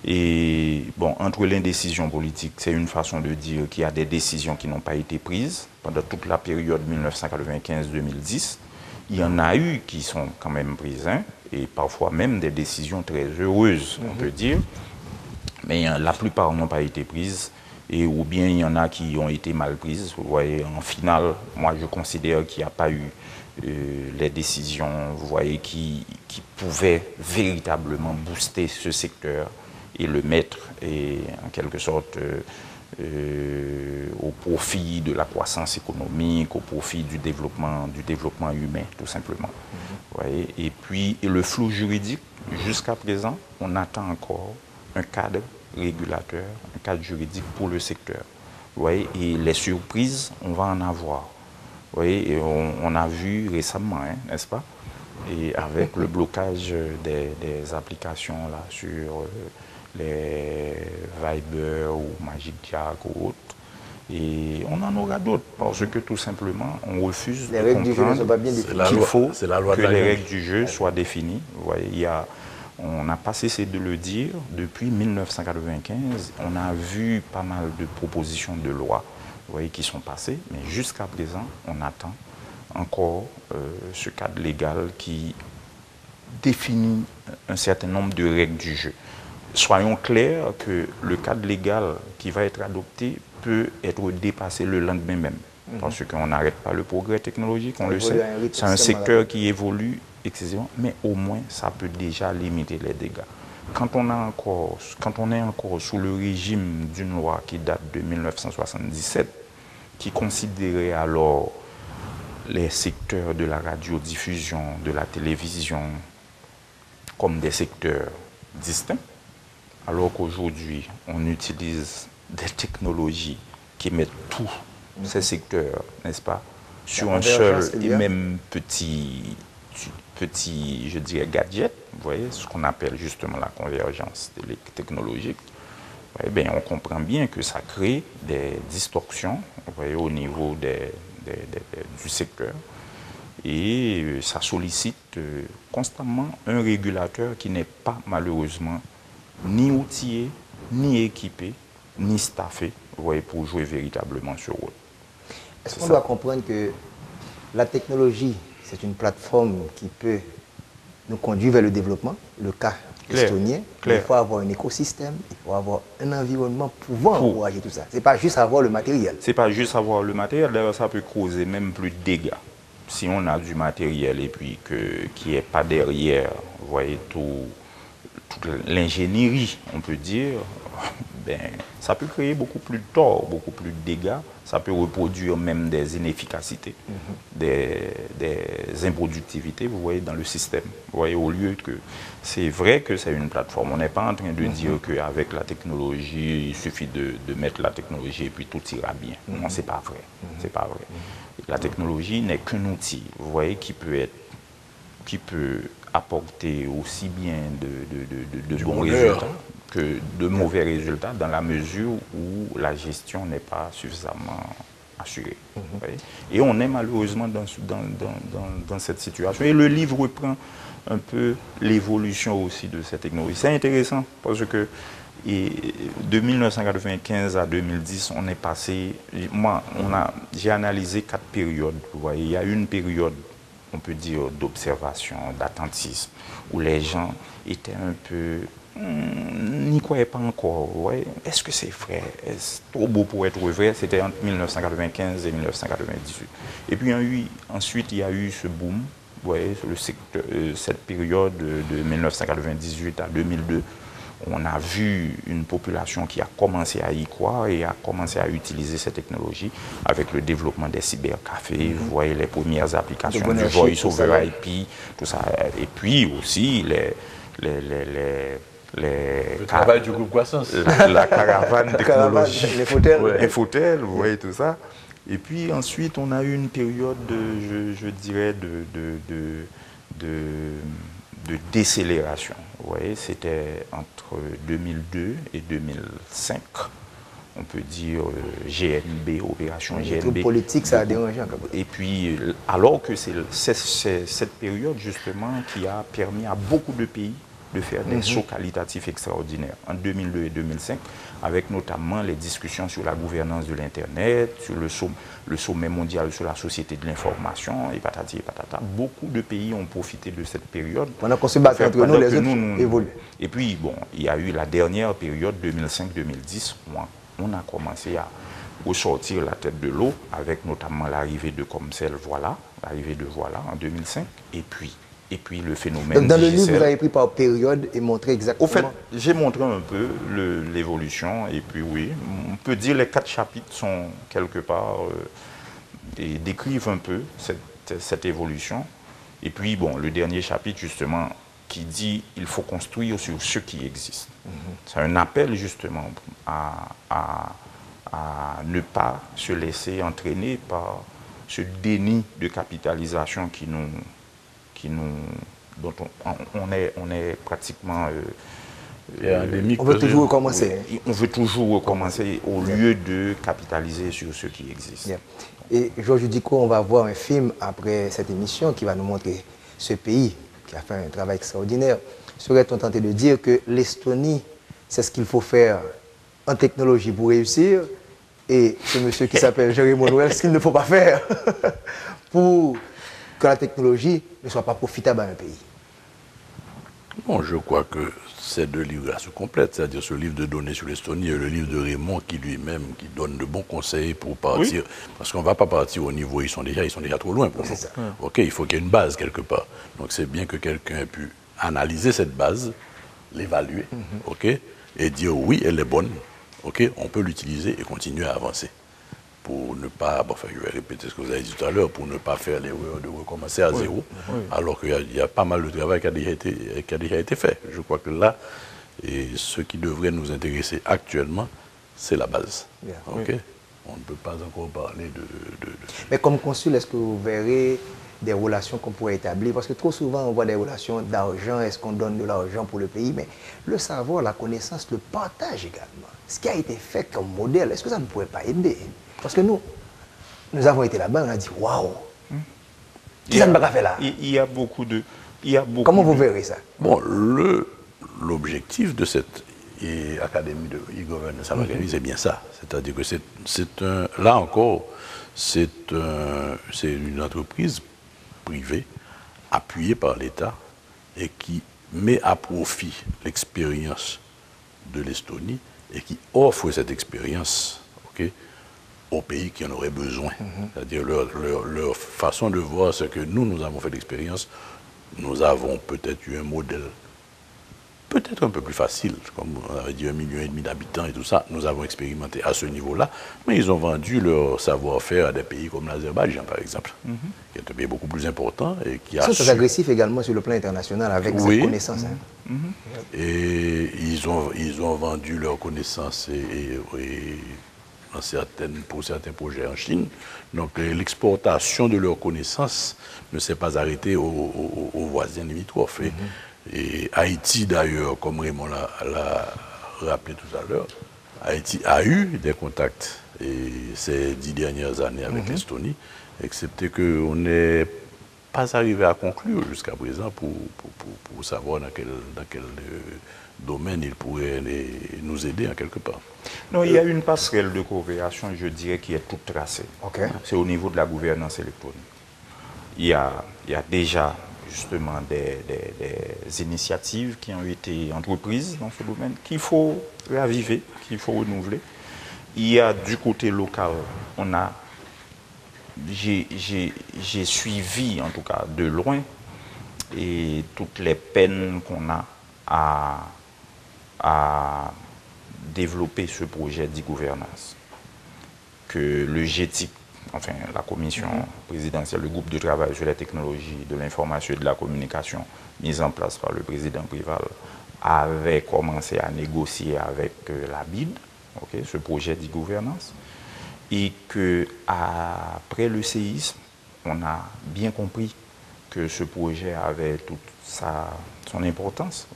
Et bon, entre l'indécision politique, c'est une façon de dire qu'il y a des décisions qui n'ont pas été prises pendant toute la période 1995-2010. Il y en a eu qui sont quand même prises, hein, et parfois même des décisions très heureuses, on peut dire. Mais la plupart n'ont pas été prises, ou bien il y en a qui ont été mal prises. Vous voyez, en finale, moi je considère qu'il n'y a pas eu les décisions, vous voyez, qui pouvaient véritablement booster ce secteur et le mettre en quelque sorte au profit de la croissance économique, au profit du développement humain, tout simplement. Vous voyez, et puis le flou juridique, jusqu'à présent, on attend encore un cadre régulateur, un cadre juridique pour le secteur. Vous voyez, et les surprises, on va en avoir. Vous voyez, et on a vu récemment, hein, n'est-ce pas, et avec le blocage des applications là, sur les Viber ou Magic Jack ou autres. Et on en aura d'autres, parce que tout simplement, on refuse de comprendre qu'il faut que les règles du jeu soient définies. Vous voyez, on n'a pas cessé de le dire, depuis 1995, on a vu pas mal de propositions de loi vous voyez, qui sont passés, mais jusqu'à présent, on attend encore ce cadre légal qui définit un certain nombre de règles du jeu. Soyons clairs que le cadre légal qui va être adopté peut être dépassé le lendemain même, parce qu'on n'arrête pas le progrès technologique, on le sait. C'est un secteur qui évolue excessivement, mais au moins ça peut déjà limiter les dégâts. Quand on est encore sous le régime d'une loi qui date de 1977, qui considérait alors les secteurs de la radiodiffusion, de la télévision, comme des secteurs distincts, alors qu'aujourd'hui, on utilise des technologies qui mettent tous ces secteurs, n'est-ce pas, sur un seul et même petit, je dirais, gadget, vous voyez, ce qu'on appelle justement la convergence technologique. Eh bien, on comprend bien que ça crée des distorsions, vous voyez, au niveau du secteur. Et ça sollicite constamment un régulateur qui n'est pas malheureusement ni outillé, ni équipé, ni staffé, vous voyez, pour jouer véritablement ce rôle. Est-ce qu'on doit comprendre que la technologie, c'est une plateforme qui peut nous conduire vers le développement, le cas estonien, il faut avoir un écosystème, il faut avoir un environnement pouvant encourager tout ça. Ce n'est pas juste avoir le matériel. Ce n'est pas juste avoir le matériel, d'ailleurs ça peut causer même plus de dégâts. Si on a du matériel et puis qu'il n'y ait pas derrière, vous voyez, toute l'ingénierie, on peut dire, ben, ça peut créer beaucoup plus de tort, beaucoup plus de dégâts. Ça peut reproduire même des inefficacités, des improductivités, vous voyez, dans le système. Vous voyez, au lieu que... C'est vrai que c'est une plateforme. On n'est pas en train de dire qu'avec la technologie, il suffit de mettre la technologie et puis tout ira bien. Non, c'est pas vrai. C'est pas vrai. La technologie n'est qu'un outil, vous voyez, qui peut apporter aussi bien de bons résultats que de mauvais résultats dans la mesure où la gestion n'est pas suffisamment assurée. Et on est malheureusement dans cette situation. Et le livre reprend un peu l'évolution aussi de cette technologie. C'est intéressant parce que de 1995 à 2010, on est passé... J'ai analysé 4 périodes. Vous voyez, il y a une période, on peut dire, d'observation, d'attentisme, où les gens étaient un peu... n'y croyaient pas encore. Ouais. Est-ce que c'est vrai? Est-ce trop beau pour être vrai? C'était entre 1995 et 1998. Et puis ensuite, il y a eu ce boom. Vous voyez, cette période de 1998 à 2002, on a vu une population qui a commencé à y croire et a commencé à utiliser ces technologies avec le développement des cybercafés, vous voyez les premières applications du Voice over IP, tout ça. Et puis aussi le travail du groupe Croissance. La caravane technologique, les fauteuils, vous voyez tout ça. Et puis ensuite, on a eu une période, je dirais, de décélération. Vous voyez, c'était entre 2002 et 2005. On peut dire GNB, opération GNB. Le politique, ça a dérangé. Et puis, alors que c'est cette période, justement, qui a permis à beaucoup de pays de faire des sauts qualitatifs extraordinaires en 2002 et 2005, avec notamment les discussions sur la gouvernance de l'Internet, sur le sommet mondial sur la société de l'information, et patati et patata. Beaucoup de pays ont profité de cette période. Pendant qu'on se bat entre nous, les autres évoluent. Et puis, bon, il y a eu la dernière période, 2005-2010, où on a commencé à ressortir la tête de l'eau, avec notamment l'arrivée de Comcel, l'arrivée de Voilà en 2005, et puis le phénomène. Donc dans le livre, vous avez pris par période et montré exactement... Au fait, j'ai montré un peu l'évolution, et puis oui, on peut dire les 4 chapitres sont quelque part et décrivent un peu cette évolution. Et puis bon, le dernier chapitre justement qui dit il faut construire sur ce qui existe. C'est un appel justement à ne pas se laisser entraîner par ce déni de capitalisation dont on est pratiquement... on veut toujours recommencer. On veut toujours recommencer au lieu de capitaliser sur ce qui existe. Yeah. Et Georges Dicot, on va voir un film après cette émission qui va nous montrer ce pays qui a fait un travail extraordinaire. Serait-on tenté de dire que l'Estonie, c'est ce qu'il faut faire en technologie pour réussir, et ce monsieur qui s'appelle Jérémy Noël, ce qu'il ne faut pas faire pour que la technologie ne soit pas profitable à un pays? Bon, je crois que ces deux livres-là se complètent, c'est-à-dire ce livre de données sur l'Estonie et le livre de Raymond qui lui-même qui donne de bons conseils pour partir, parce qu'on ne va pas partir au niveau, ils sont déjà trop loin pour nous. Ça. Ok, il faut qu'il y ait une base quelque part. Donc c'est bien que quelqu'un ait pu analyser cette base, l'évaluer, ok, et dire oui, elle est bonne, ok, on peut l'utiliser et continuer à avancer. Pour ne pas, enfin, je vais répéter ce que vous avez dit tout à l'heure, pour ne pas faire l'erreur de recommencer à zéro, alors qu'il y a pas mal de travail qui a déjà été fait. Je crois que là, et ce qui devrait nous intéresser actuellement, c'est la base. Bien. Okay? On ne peut pas encore parler de... Mais comme consul, est-ce que vous verrez des relations qu'on pourrait établir? Parce que trop souvent, on voit des relations d'argent, est-ce qu'on donne de l'argent pour le pays? Mais le savoir, la connaissance, le partage également. Ce qui a été fait comme modèle, est-ce que ça ne pourrait pas aider? Parce que nous avons été là-bas, on a dit waouh, qui ça ne va pas faire là? Il y a beaucoup de... Comment vous verrez ça? Bon, l'objectif de cette académie de e-governance, c'est bien ça. C'est-à-dire que là encore, c'est une entreprise privée appuyée par l'État et qui met à profit l'expérience de l'Estonie et qui offre cette expérience, aux pays qui en auraient besoin. C'est-à-dire leur façon de voir, c'est que nous avons fait l'expérience, nous avons peut-être eu un modèle peut-être un peu plus facile, comme on avait dit 1,5 million d'habitants et tout ça, nous avons expérimenté à ce niveau-là, mais ils ont vendu leur savoir-faire à des pays comme l'Azerbaïdjan, par exemple, qui est un pays beaucoup plus important et qui a... Ils sont agressifs également sur le plan international avec cette connaissance. Et ils ont vendu leurs connaissances pour certains projets en Chine. Donc l'exportation de leurs connaissances ne s'est pas arrêtée aux voisins limitrophes. Et Haïti, d'ailleurs, comme Raymond l'a rappelé tout à l'heure, Haïti a eu des contacts ces 10 dernières années avec l'Estonie, excepté qu'on n'est pas arrivé à conclure jusqu'à présent pour savoir dans quel domaine il pourrait nous aider en quelque part. Non, il y a une passerelle de coopération, je dirais, qui est toute tracée. C'est au niveau de la gouvernance électronique. Il y a déjà justement des initiatives qui ont été entreprises dans ce domaine qu'il faut raviver, qu'il faut renouveler. Il y a du côté local, j'ai suivi en tout cas de loin et toutes les peines qu'on a à développer ce projet d'e-gouvernance que le GETIC, enfin la commission présidentielle, le groupe de travail sur les technologies de l'information et de la communication mise en place par le président Préval, avait commencé à négocier avec la BID, ce projet d'e-gouvernance, et qu'après le séisme, on a bien compris que ce projet avait toute son importance,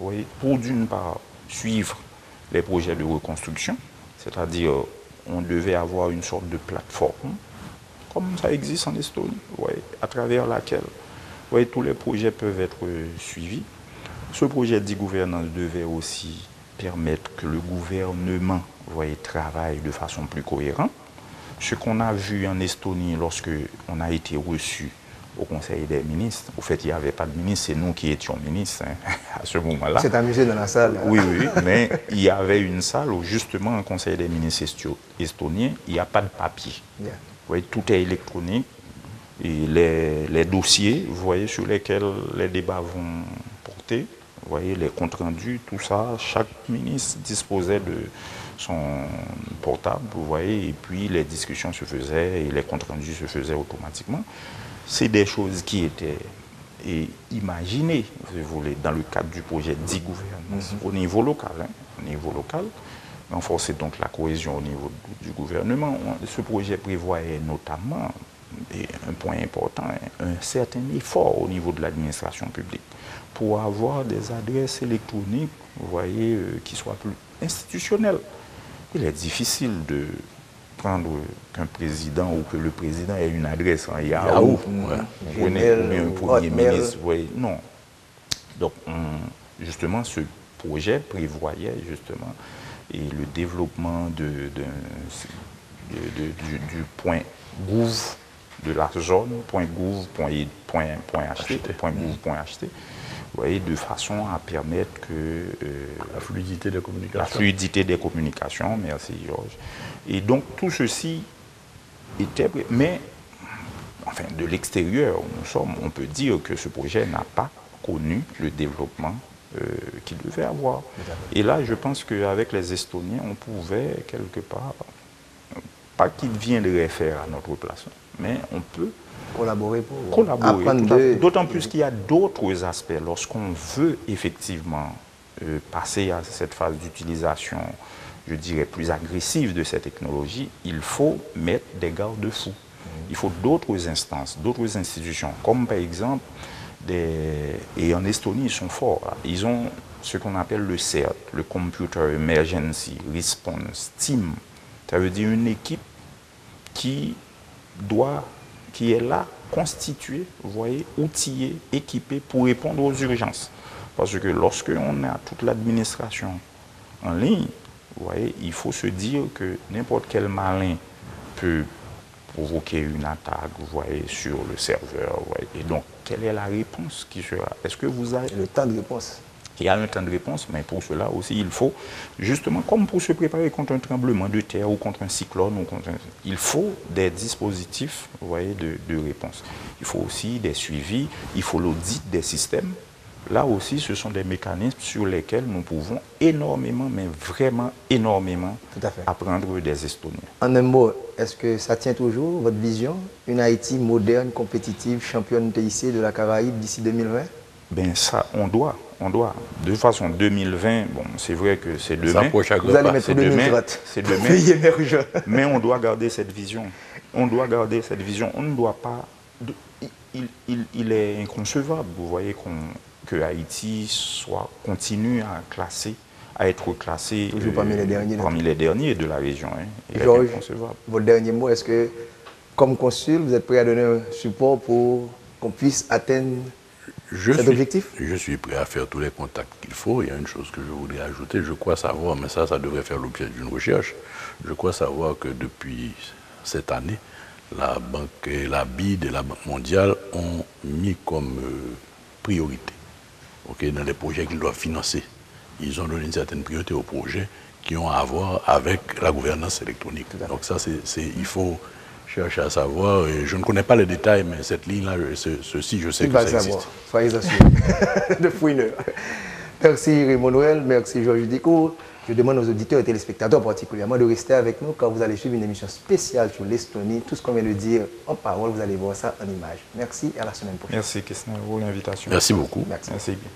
pour d'une part suivre les projets de reconstruction, c'est-à-dire on devait avoir une sorte de plateforme, comme ça existe en Estonie, à travers laquelle tous les projets peuvent être suivis. Ce projet d'e-gouvernance devait aussi permettre que le gouvernement travaille de façon plus cohérente. Ce qu'on a vu en Estonie lorsque on a été reçu au Conseil des ministres, au fait il n'y avait pas de ministre, c'est nous qui étions ministres à ce moment-là. C'est amusé dans la salle. Oui, mais il y avait une salle où justement au Conseil des ministres estoniens, il n'y a pas de papier. Tout est électronique et les dossiers, vous voyez, sur lesquels les débats vont porter, vous voyez, les comptes rendus, tout ça, chaque ministre disposait de son portable, vous voyez, et puis les discussions se faisaient et les comptes rendus se faisaient automatiquement. C'est des choses qui étaient imaginées, si vous voulez, dans le cadre du projet d'e-gouvernance au niveau local. Au niveau local, renforcer donc la cohésion au niveau du gouvernement. Ce projet prévoyait notamment, et un point important, un certain effort au niveau de l'administration publique pour avoir des adresses électroniques, vous voyez, qui soient plus institutionnelles. Il est difficile de prendre qu'un président ou que le président ait une adresse en Yahoo, ou un premier ministre. Non. Donc, justement, ce projet prévoyait justement le développement du point gouv de la zone, .gouv.ht, .gouv.ht, vous voyez, de façon à permettre que... la fluidité des communications. La fluidité des communications, merci Georges. Et donc tout ceci était... Mais, enfin, de l'extérieur, on peut dire que ce projet n'a pas connu le développement qu'il devait avoir. Et là, je pense qu'avec les Estoniens, on pouvait quelque part, pas qu'ils viendraient faire à notre place, mais on peut collaborer pour collaborer. D'autant plus qu'il y a d'autres aspects. Lorsqu'on veut effectivement passer à cette phase d'utilisation, je dirais, plus agressive de cette technologie, il faut mettre des garde-fous. Il faut d'autres instances, d'autres institutions, comme par exemple, et en Estonie, ils sont forts. Ils ont ce qu'on appelle le CERT, le Computer Emergency Response Team. Ça veut dire une équipe qui est là, constituée, vous voyez, outillée, équipée pour répondre aux urgences. Parce que lorsque on a toute l'administration en ligne, vous voyez, il faut se dire que n'importe quel malin peut provoquer une attaque, vous voyez, sur le serveur. Vous voyez. Et donc, quelle est la réponse qui sera? Est-ce que vous avez... Le temps de réponse. Il y a un temps de réponse, mais pour cela aussi, il faut, justement, comme pour se préparer contre un tremblement de terre ou contre un cyclone, il faut des dispositifs, vous voyez, de réponse. Il faut aussi des suivis, il faut l'audit des systèmes. Là aussi, ce sont des mécanismes sur lesquels nous pouvons énormément, mais vraiment énormément, apprendre des Estoniens. En un mot, est-ce que ça tient toujours, votre vision? Une Haïti moderne, compétitive, championne TIC de la Caraïbe d'ici 2020? Ben ça, on doit. De toute façon, 2020, bon, c'est vrai que c'est demain. Vous allez mettre 2030. C'est demain. Mais on doit garder cette vision. On doit garder cette vision. On ne doit pas... Il est inconcevable, vous voyez, que Haïti continue à être classé parmi les derniers de la région. Hein. Georges, votre dernier mot, est-ce que, comme consul, vous êtes prêt à donner un support pour qu'on puisse atteindre cet objectif? Je suis prêt à faire tous les contacts qu'il faut. Il y a une chose que je voudrais ajouter. Je crois savoir, mais ça devrait faire l'objet d'une recherche. Je crois savoir que depuis cette année, la Banque et la BID et la Banque mondiale ont mis comme priorité, dans les projets qu'ils doivent financer. Ils ont donné une certaine priorité aux projets qui ont à voir avec la gouvernance électronique. Donc ça, il faut chercher à savoir. Et je ne connais pas les détails, mais cette ligne-là, ceci, je sais que ça existe. Soyez assurés. De fouineur. Merci Raymond Noël, merci Georges Dico. Je demande aux auditeurs et téléspectateurs particulièrement de rester avec nous quand vous allez suivre une émission spéciale sur l'Estonie. Tout ce qu'on vient de dire en parole, vous allez voir ça en images. Merci et à la semaine prochaine. Merci Kessner pour l'invitation. Merci beaucoup. Merci. Merci bien.